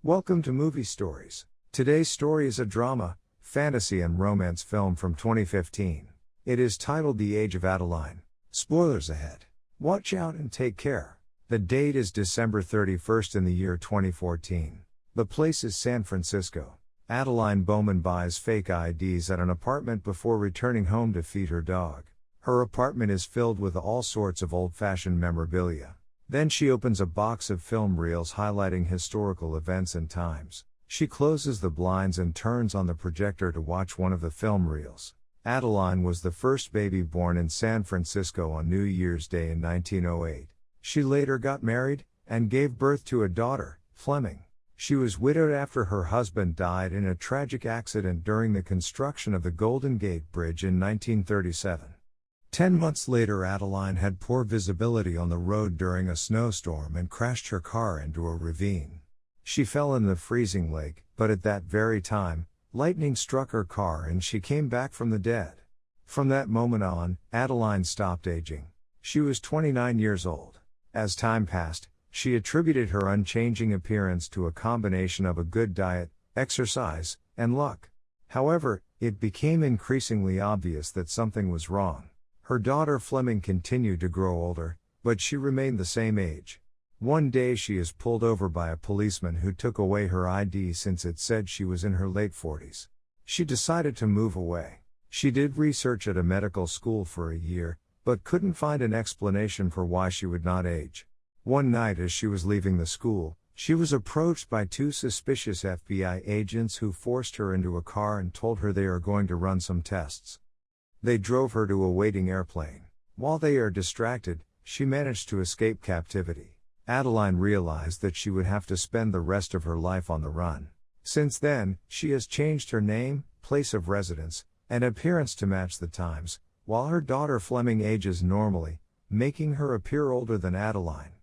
Welcome to Movie Stories. Today's story is a drama, fantasy and romance film from 2015. It is titled The Age of Adeline. Spoilers ahead. Watch out and take care. The date is December 31st in the year 2014. The place is San Francisco. Adeline Bowman buys fake IDs at an apartment before returning home to feed her dog. Her apartment is filled with all sorts of old-fashioned memorabilia. Then she opens a box of film reels highlighting historical events and times. She closes the blinds and turns on the projector to watch one of the film reels. Adeline was the first baby born in San Francisco on New Year's Day in 1908. She later got married, and gave birth to a daughter, Fleming. She was widowed after her husband died in a tragic accident during the construction of the Golden Gate Bridge in 1937. 10 months later, Adeline had poor visibility on the road during a snowstorm and crashed her car into a ravine. She fell in the freezing lake, but at that very time, lightning struck her car and she came back from the dead. From that moment on, Adeline stopped aging. She was 29 years old. As time passed, she attributed her unchanging appearance to a combination of a good diet, exercise, and luck. However, it became increasingly obvious that something was wrong. Her daughter Fleming continued to grow older, but she remained the same age. One day she is pulled over by a policeman who took away her ID since it said she was in her late 40s. She decided to move away. She did research at a medical school for a year, but couldn't find an explanation for why she would not age. One night as she was leaving the school, she was approached by two suspicious FBI agents who forced her into a car and told her they are going to run some tests. They drove her to a waiting airplane. While they are distracted, she managed to escape captivity. Adeline realized that she would have to spend the rest of her life on the run. Since then, she has changed her name, place of residence, and appearance to match the times, while her daughter Fleming ages normally, making her appear older than Adeline.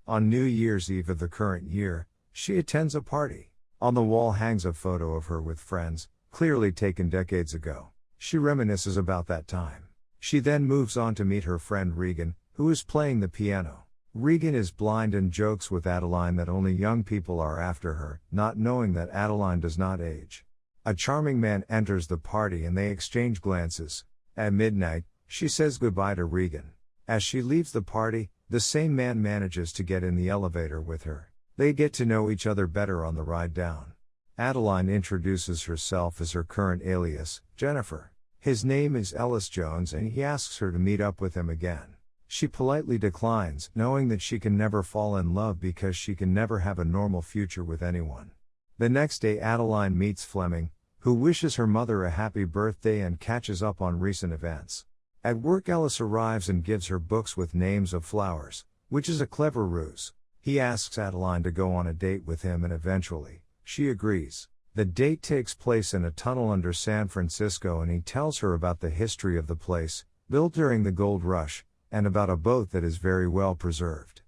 On New Year's Eve of the current year, she attends a party. On the wall hangs a photo of her with friends, clearly taken decades ago. She reminisces about that time. She then moves on to meet her friend Regan, who is playing the piano. Regan is blind and jokes with Adeline that only young people are after her, not knowing that Adeline does not age. A charming man enters the party and they exchange glances. At midnight, she says goodbye to Regan. As she leaves the party, the same man manages to get in the elevator with her. They get to know each other better on the ride down. Adeline introduces herself as her current alias, Jennifer. His name is Ellis Jones and he asks her to meet up with him again. She politely declines, knowing that she can never fall in love because she can never have a normal future with anyone. The next day Adeline meets Fleming, who wishes her mother a happy birthday and catches up on recent events. At work Ellis arrives and gives her books with names of flowers, which is a clever ruse. He asks Adeline to go on a date with him and eventually, she agrees. The date takes place in a tunnel under San Francisco and he tells her about the history of the place, built during the gold rush, and about a boat that is very well preserved.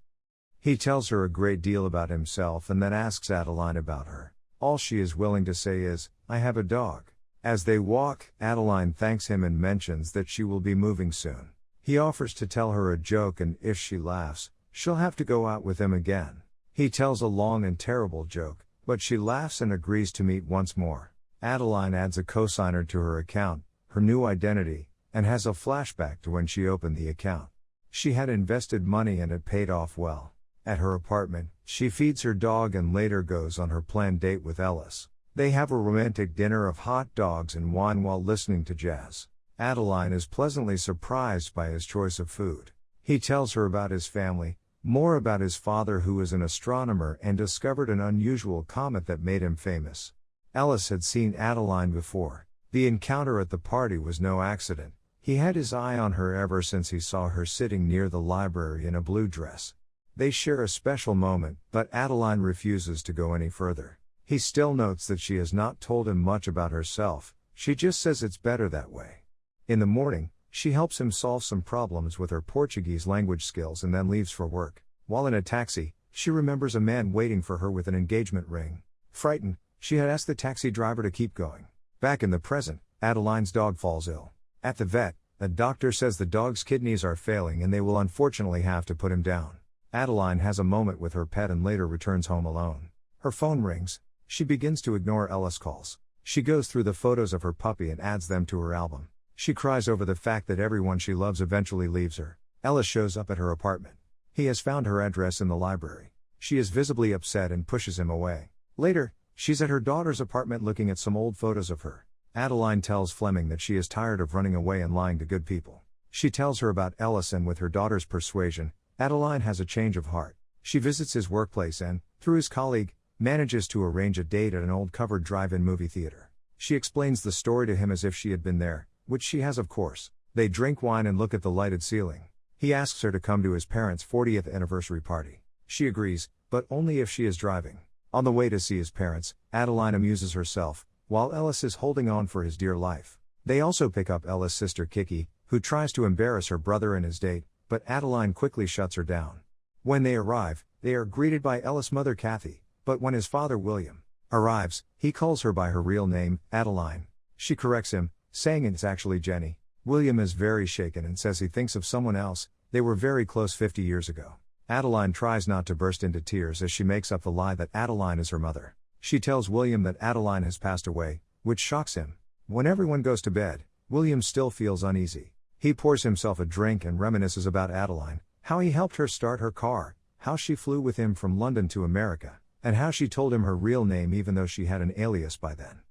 He tells her a great deal about himself and then asks Adeline about her. All she is willing to say is, "I have a dog." As they walk, Adeline thanks him and mentions that she will be moving soon. He offers to tell her a joke and if she laughs, she'll have to go out with him again. He tells a long and terrible joke, but she laughs and agrees to meet once more. Adeline adds a cosigner to her account, her new identity, and has a flashback to when she opened the account. She had invested money and it paid off well. At her apartment, she feeds her dog and later goes on her planned date with Ellis. They have a romantic dinner of hot dogs and wine while listening to jazz. Adeline is pleasantly surprised by his choice of food. He tells her about his family, more about his father who is an astronomer and discovered an unusual comet that made him famous. Ellis had seen Adeline before. The encounter at the party was no accident. He had his eye on her ever since he saw her sitting near the library in a blue dress. They share a special moment, but Adeline refuses to go any further. He still notes that she has not told him much about herself, she just says it's better that way. In the morning, she helps him solve some problems with her Portuguese language skills and then leaves for work. While in a taxi, she remembers a man waiting for her with an engagement ring. Frightened, she had asked the taxi driver to keep going. Back in the present, Adeline's dog falls ill. At the vet, the doctor says the dog's kidneys are failing and they will unfortunately have to put him down. Adeline has a moment with her pet and later returns home alone. Her phone rings. She begins to ignore Ellis' calls. She goes through the photos of her puppy and adds them to her album. She cries over the fact that everyone she loves eventually leaves her. Ellis shows up at her apartment. He has found her address in the library. She is visibly upset and pushes him away. Later, she's at her daughter's apartment looking at some old photos of her. Adeline tells Fleming that she is tired of running away and lying to good people. She tells her about Ellis, and with her daughter's persuasion, Adeline has a change of heart. She visits his workplace and, through his colleague, manages to arrange a date at an old covered drive-in movie theater. She explains the story to him as if she had been there, which she has, of course. They drink wine and look at the lighted ceiling. He asks her to come to his parents' 40th anniversary party. She agrees, but only if she is driving. On the way to see his parents, Adeline amuses herself, while Ellis is holding on for his dear life. They also pick up Ellis' sister Kiki, who tries to embarrass her brother and his date, but Adeline quickly shuts her down. When they arrive, they are greeted by Ellis' mother Kathy, but when his father William arrives, he calls her by her real name, Adeline. She corrects him, saying it's actually Jenny. William is very shaken and says he thinks of someone else. They were very close 50 years ago. Adeline tries not to burst into tears as she makes up the lie that Adeline is her mother. She tells William that Adeline has passed away, which shocks him. When everyone goes to bed, William still feels uneasy. He pours himself a drink and reminisces about Adeline, how he helped her start her car, how she flew with him from London to America, and how she told him her real name even though she had an alias by then.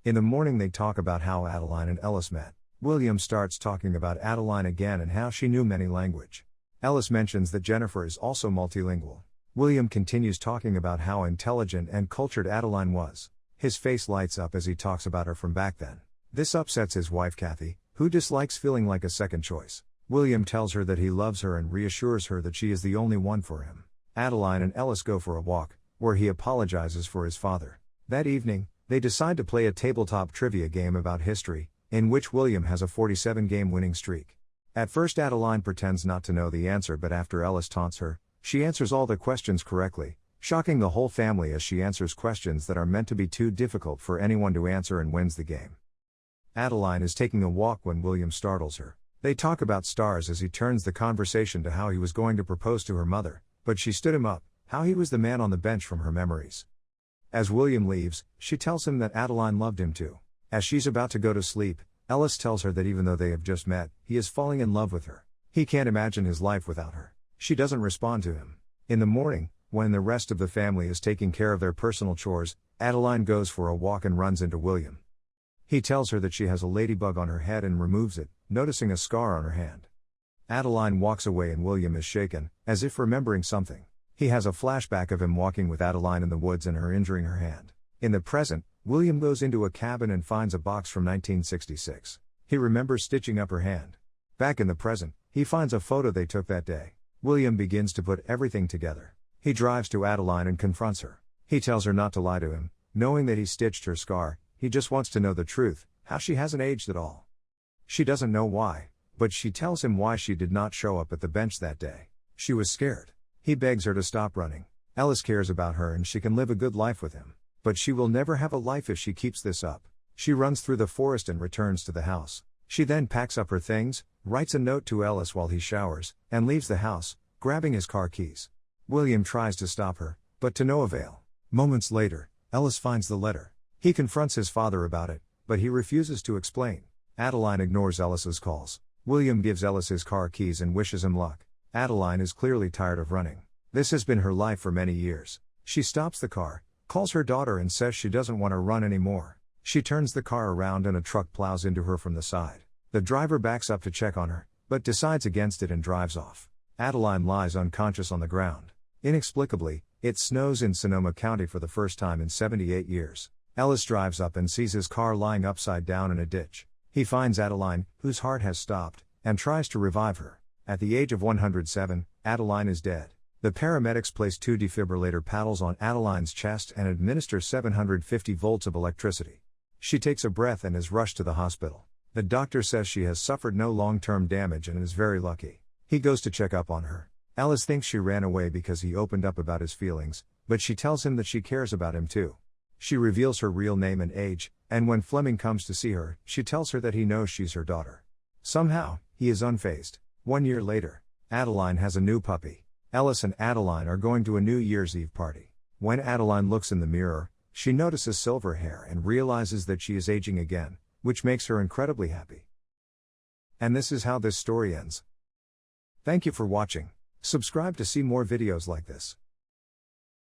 In the morning they talk about how Adeline and Ellis met. William starts talking about Adeline again and how she knew many languages. Ellis mentions that Jennifer is also multilingual. William continues talking about how intelligent and cultured Adeline was. His face lights up as he talks about her from back then. This upsets his wife Kathy, who dislikes feeling like a second choice. William tells her that he loves her and reassures her that she is the only one for him. Adeline and Ellis go for a walk, where he apologizes for his father. That evening, they decide to play a tabletop trivia game about history, in which William has a 47-game winning streak. At first Adeline pretends not to know the answer, but after Ellis taunts her, she answers all the questions correctly, shocking the whole family as she answers questions that are meant to be too difficult for anyone to answer and wins the game. Adeline is taking a walk when William startles her. They talk about stars as he turns the conversation to how he was going to propose to her mother, but she stood him up, how he was the man on the bench from her memories. As William leaves, she tells him that Adeline loved him too. As she's about to go to sleep, Ellis tells her that even though they have just met, he is falling in love with her. He can't imagine his life without her. She doesn't respond to him. In the morning, when the rest of the family is taking care of their personal chores, Adeline goes for a walk and runs into William. He tells her that she has a ladybug on her head and removes it, noticing a scar on her hand. Adeline walks away and William is shaken, as if remembering something. He has a flashback of him walking with Adeline in the woods and her injuring her hand. In the present, William goes into a cabin and finds a box from 1966. He remembers stitching up her hand. Back in the present, he finds a photo they took that day. William begins to put everything together. He drives to Adeline and confronts her. He tells her not to lie to him, knowing that he stitched her scar. He just wants to know the truth, how she hasn't aged at all. She doesn't know why, but she tells him why she did not show up at the bench that day. She was scared. He begs her to stop running. Ellis cares about her and she can live a good life with him. But she will never have a life if she keeps this up. She runs through the forest and returns to the house. She then packs up her things, writes a note to Ellis while he showers, and leaves the house, grabbing his car keys. William tries to stop her, but to no avail. Moments later, Ellis finds the letter. He confronts his father about it, but he refuses to explain. Adeline ignores Ellis's calls. William gives Ellis his car keys and wishes him luck. Adeline is clearly tired of running. This has been her life for many years. She stops the car, calls her daughter and says she doesn't want to run anymore. She turns the car around and a truck plows into her from the side. The driver backs up to check on her, but decides against it and drives off. Adeline lies unconscious on the ground. Inexplicably, it snows in Sonoma County for the first time in 78 years. Ellis drives up and sees his car lying upside down in a ditch. He finds Adeline, whose heart has stopped, and tries to revive her. At the age of 107, Adeline is dead. The paramedics place 2 defibrillator paddles on Adeline's chest and administer 750 volts of electricity. She takes a breath and is rushed to the hospital. The doctor says she has suffered no long-term damage and is very lucky. He goes to check up on her. Ellis thinks she ran away because he opened up about his feelings, but she tells him that she cares about him too. She reveals her real name and age, and when Fleming comes to see her, she tells her that he knows she's her daughter. Somehow, he is unfazed. 1 year later, Adeline has a new puppy. Ellis and Adeline are going to a New Year's Eve party. When Adeline looks in the mirror, she notices silver hair and realizes that she is aging again, which makes her incredibly happy. And this is how this story ends. Thank you for watching. Subscribe to see more videos like this.